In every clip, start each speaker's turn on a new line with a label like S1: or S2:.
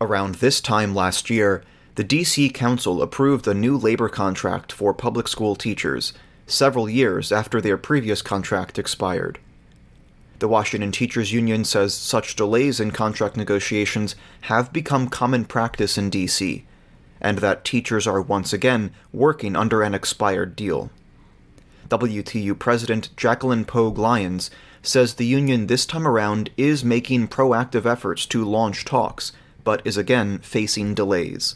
S1: Around this time last year, the D.C. Council approved a new labor contract for public school teachers, several years after their previous contract expired. The Washington Teachers Union says such delays in contract negotiations have become common practice in D.C., and that teachers are once again working under an expired deal. WTU President Pogue-Lyons says the union this time around is making proactive efforts to launch talks, but is again facing delays.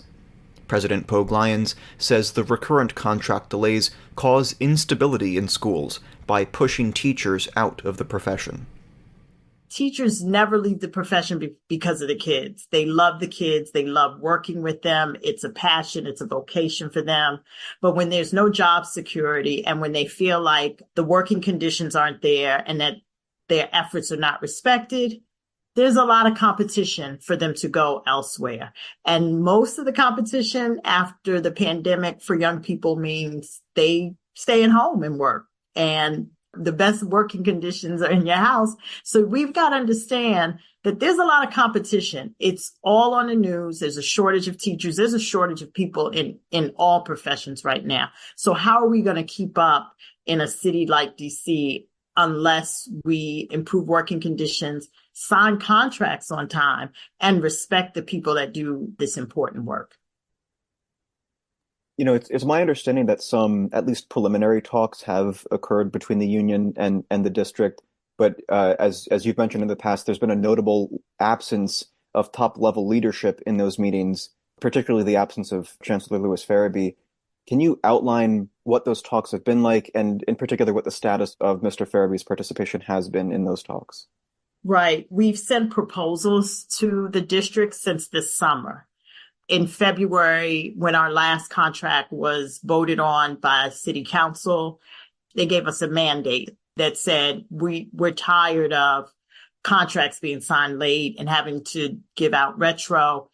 S1: President Pogue-Lyons says the recurrent contract delays cause instability in schools by pushing teachers out of the profession.
S2: Teachers never leave the profession because of the kids. They love the kids. They love working with them. It's a passion. It's a vocation for them. But when there's no job security and when they feel like the working conditions aren't there and that their efforts are not respected, there's a lot of competition for them to go elsewhere. And most of the competition after the pandemic for young people means they stay at home and work. And the best working conditions are in your house. So we've got to understand that there's a lot of competition. It's all on the news. There's a shortage of teachers. There's a shortage of people in all professions right now. So how are we going to keep up in a city like DC unless we improve working conditions, sign contracts on time, and respect the people that do this important work?
S1: You know, it's my understanding that some, at least preliminary talks have occurred between the union and the district. But as you've mentioned in the past, there's been a notable absence of top-level leadership in those meetings, particularly the absence of Chancellor Lewis Farabee. Can you outline what those talks have been like, and in particular what the status of Mr. Farabee's participation has been in those talks?
S2: Right. We've sent proposals to the district since this summer. In February, when our last contract was voted on by City Council, they gave us a mandate that said we're tired of contracts being signed late and having to give out retro.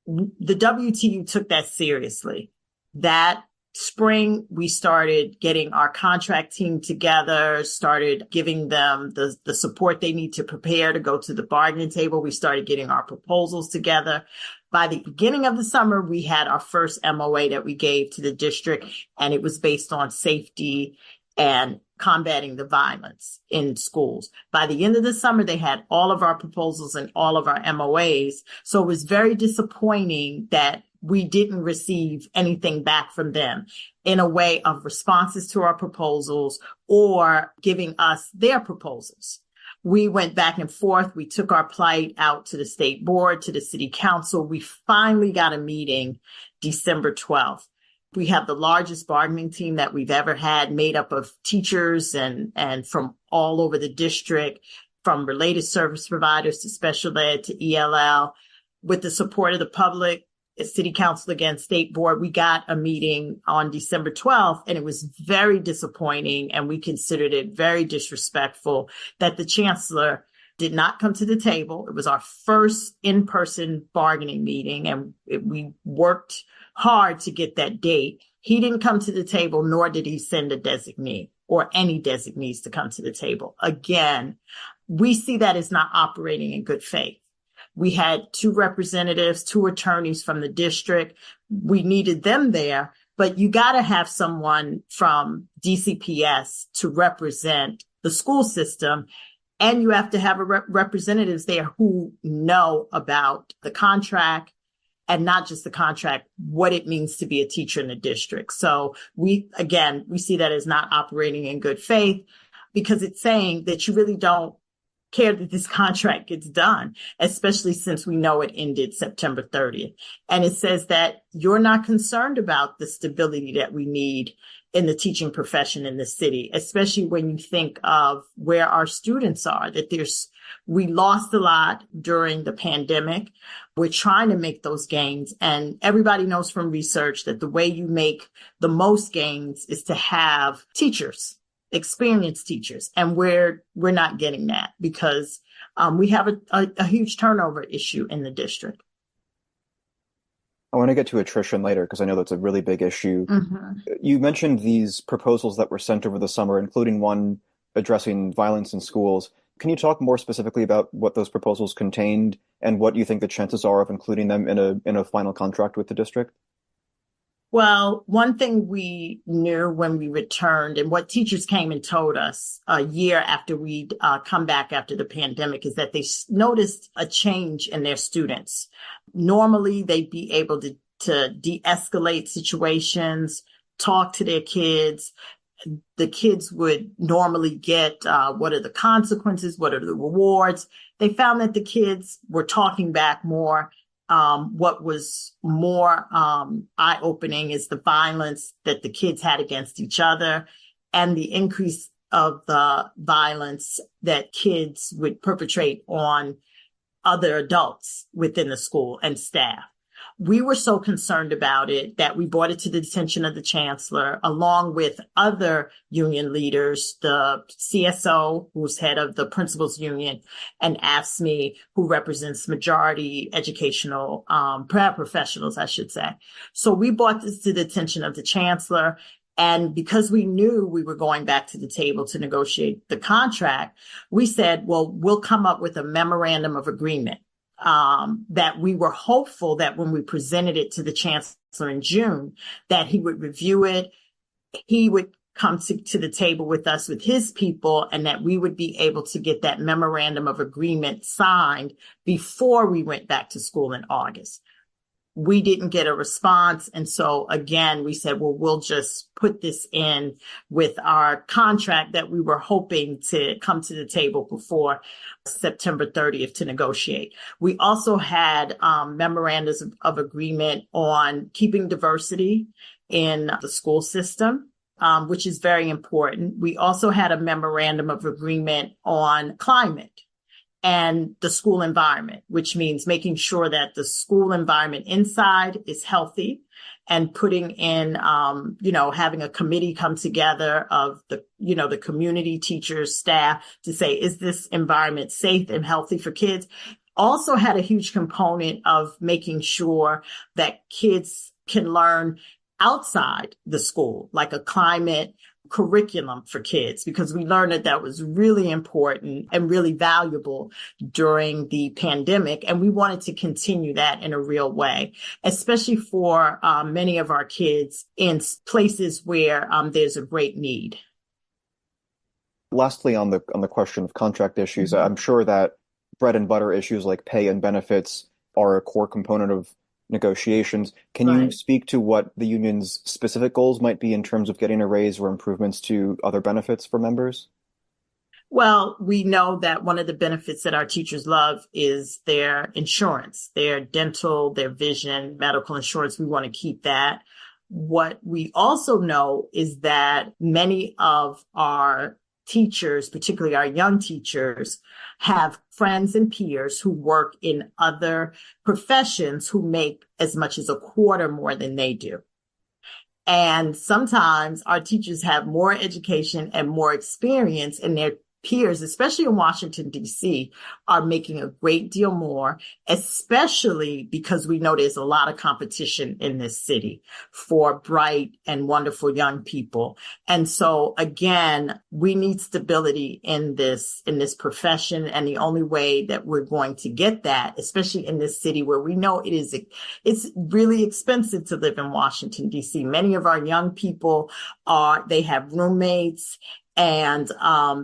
S2: The WTU took that seriously. That spring, we started getting our contract team together, started giving them the support they need to prepare to go to the bargaining table. We started getting our proposals together. By the beginning of the summer, we had our first MOA that we gave to the district, and it was based on safety and combating the violence in schools. By the end of the summer, they had all of our proposals and all of our MOAs. So it was very disappointing that we didn't receive anything back from them in a way of responses to our proposals or giving us their proposals. We went back and forth. We took our plight out to the state board, to the city council. We finally got a meeting December 12th. We have the largest bargaining team that we've ever had, made up of teachers and from all over the district, from related service providers to special ed to ELL. With the support of the public, City Council again, State Board, we got a meeting on December 12th, and it was very disappointing, and we considered it very disrespectful that the Chancellor did not come to the table. It was our first in-person bargaining meeting, and we worked hard to get that date. He didn't come to the table, nor did he send a designee or any designees to come to the table. Again, we see that as not operating in good faith. We had two representatives, two attorneys from the district. We needed them there, but you got to have someone from DCPS to represent the school system. And you have to have representatives there who know about the contract, and not just the contract, what it means to be a teacher in the district. So we see that as not operating in good faith, because it's saying that you really don't care that this contract gets done, especially since we know it ended September 30th. And it says that you're not concerned about the stability that we need in the teaching profession in the city, especially when you think of where our students are, that we lost a lot during the pandemic. We're trying to make those gains. And everybody knows from research that the way you make the most gains is to have teachers, experienced teachers. And we're not getting that because we have a huge turnover issue in the district.
S1: I want to get to attrition later because I know that's a really big issue.
S2: Mm-hmm.
S1: You mentioned these proposals that were sent over the summer, including one addressing violence in schools. Can you talk more specifically about what those proposals contained and what you think the chances are of including them in a final contract with the district?
S2: Well, one thing we knew when we returned and what teachers came and told us a year after we'd come back after the pandemic is that they noticed a change in their students. Normally, they'd be able to de-escalate situations, talk to their kids. The kids would normally get what are the consequences, what are the rewards. They found that the kids were talking back more. What was more eye-opening is the violence that the kids had against each other and the increase of the violence that kids would perpetrate on other adults within the school and staff. We were so concerned about it that we brought it to the attention of the chancellor, along with other union leaders, the CSO, who's head of the principals union, and AFSCME, who represents majority educational paraprofessionals, I should say. So we brought this to the attention of the chancellor. And because we knew we were going back to the table to negotiate the contract, we said, well, we'll come up with a memorandum of agreement. That we were hopeful that when we presented it to the chancellor in June, that he would review it, he would come to the table with us, with his people, and that we would be able to get that memorandum of agreement signed before we went back to school in August. We didn't get a response. And so again, we said, well, we'll just put this in with our contract that we were hoping to come to the table before September 30th to negotiate. We also had memorandums of agreement on keeping diversity in the school system, which is very important. We also had a memorandum of agreement on climate and the school environment, which means making sure that the school environment inside is healthy and putting in, having a committee come together of the community, teachers, staff to say, is this environment safe and healthy for kids? Also had a huge component of making sure that kids can learn outside the school, like a climate curriculum for kids, because we learned that was really important and really valuable during the pandemic. And we wanted to continue that in a real way, especially for many of our kids in places where there's a great need.
S1: Lastly, on the question of contract issues, I'm sure that bread and butter issues like pay and benefits are a core component of negotiations. Can you speak to what the union's specific goals might be in terms of getting a raise or improvements to other benefits for members?
S2: Well, we know that one of the benefits that our teachers love is their insurance, their dental, their vision, medical insurance. We want to keep that. What we also know is that many of our teachers, particularly our young teachers, have friends and peers who work in other professions who make as much as a quarter more than they do. And sometimes our teachers have more education and more experience, and their peers, especially in Washington, D.C., are making a great deal more, especially because we know there's a lot of competition in this city for bright and wonderful young people. And so, again, we need stability in this profession. And the only way that we're going to get that, especially in this city where we know it's really expensive to live in Washington, D.C. Many of our young people they have roommates. And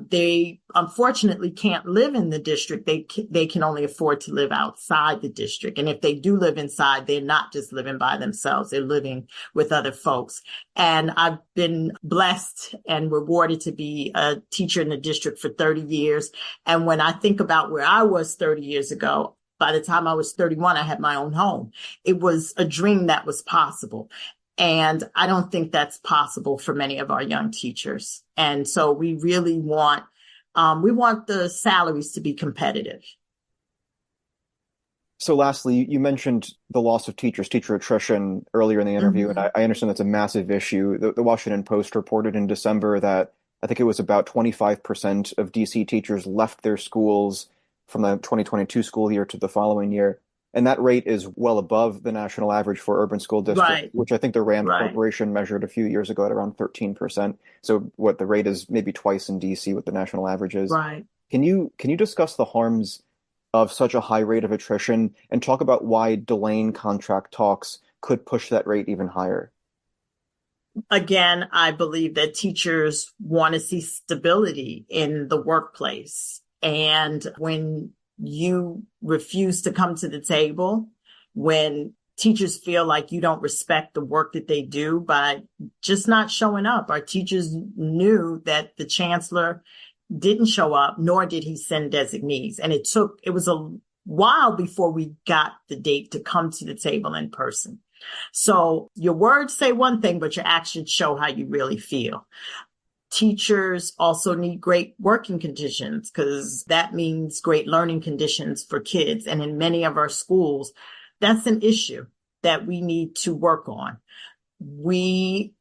S2: they unfortunately can't live in the district. They can only afford to live outside the district. And if they do live inside, they're not just living by themselves. They're living with other folks. And I've been blessed and rewarded to be a teacher in the district for 30 years. And when I think about where I was 30 years ago, by the time I was 31, I had my own home. It was a dream that was possible. And I don't think that's possible for many of our young teachers. And so we really want the salaries to be competitive.
S1: So lastly, you mentioned the loss of teachers, teacher attrition earlier in the interview, and I understand that's a massive issue. The Washington Post reported in December that I think it was about 25% of DC teachers left their schools from the 2022 school year to the following year. And that rate is well above the national average for urban school districts, which I think the Rand Corporation measured a few years ago at around 13%. So what the rate is maybe twice in DC what the national average is.
S2: Right.
S1: Can you discuss the harms of such a high rate of attrition and talk about why delaying contract talks could push that rate even higher?
S2: Again, I believe that teachers want to see stability in the workplace. And when you refuse to come to the table, when teachers feel like you don't respect the work that they do by just not showing up. Our teachers knew that the chancellor didn't show up, nor did he send designees. And it was a while before we got the date to come to the table in person. So your words say one thing, but your actions show how you really feel. Teachers also need great working conditions because that means great learning conditions for kids. And in many of our schools, that's an issue that we need to work on. We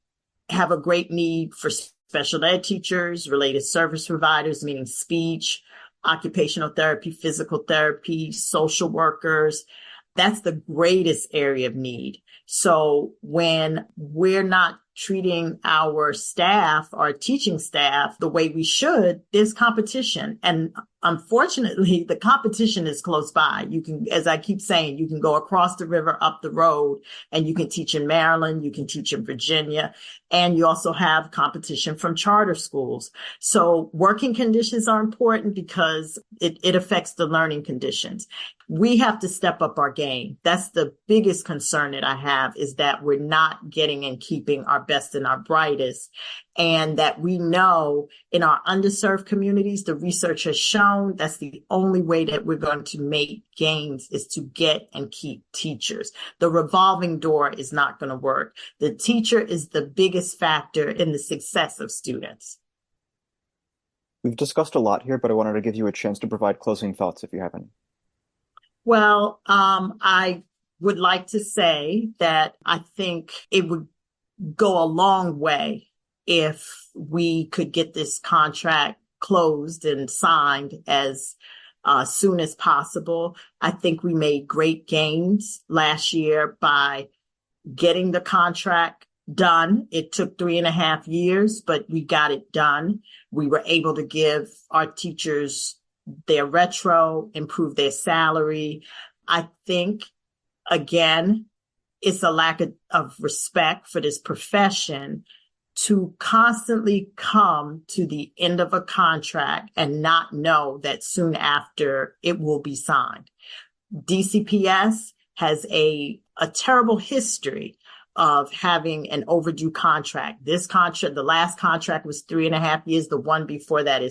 S2: have a great need for special ed teachers, related service providers, meaning speech, occupational therapy, physical therapy, social workers. That's the greatest area of need. So when we're not treating our staff, our teaching staff, the way we should, there's competition. And unfortunately, the competition is close by. You can, as I keep saying, you can go across the river, up the road, and you can teach in Maryland, you can teach in Virginia, and you also have competition from charter schools. So working conditions are important because it affects the learning conditions. We have to step up our game. That's the biggest concern that I have, is that we're not getting and keeping our best and our brightest. And that we know in our underserved communities, the research has shown that's the only way that we're going to make gains is to get and keep teachers. The revolving door is not going to work. The teacher is the biggest factor in the success of students.
S1: We've discussed a lot here, but I wanted to give you a chance to provide closing thoughts if you have any.
S2: Well, I would like to say that I think it would go a long way if we could get this contract closed and signed as soon as possible. I think we made great gains last year by getting the contract done. It took 3.5 years, but we got it done. We were able to give our teachers their retro, improve their salary. I think, again, it's a lack of respect for this profession to constantly come to the end of a contract and not know that soon after it will be signed. DCPS has a terrible history of having an overdue contract. This contract, the last contract was 3.5 years. The one before that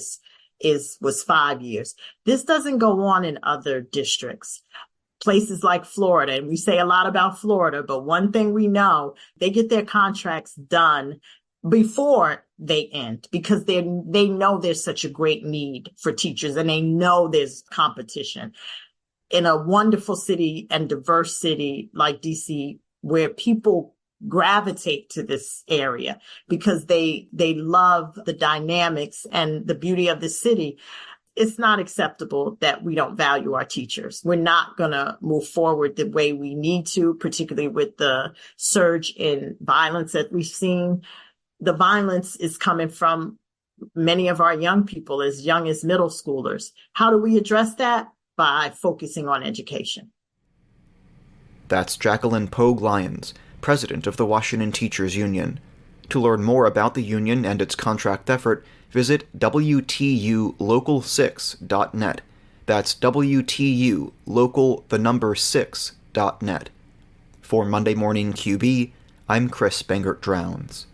S2: was 5 years. This doesn't go on in other districts. Places like Florida, and we say a lot about Florida, but one thing we know, they get their contracts done before they end because they know there's such a great need for teachers and they know there's competition. In a wonderful city and diverse city like DC, where people gravitate to this area because they love the dynamics and the beauty of the city, it's not acceptable that we don't value our teachers. We're not going to move forward the way we need to, particularly with the surge in violence that we've seen. The violence is coming from many of our young people, as young as middle schoolers. How do we address that? By focusing on education.
S1: That's Jacqueline Pogue-Lyons, president of the Washington Teachers Union. To learn more about the union and its contract effort, visit WTULocal6.net. That's WTULocal6.net. For Monday Morning QB, I'm Chris Bangert-Drowns.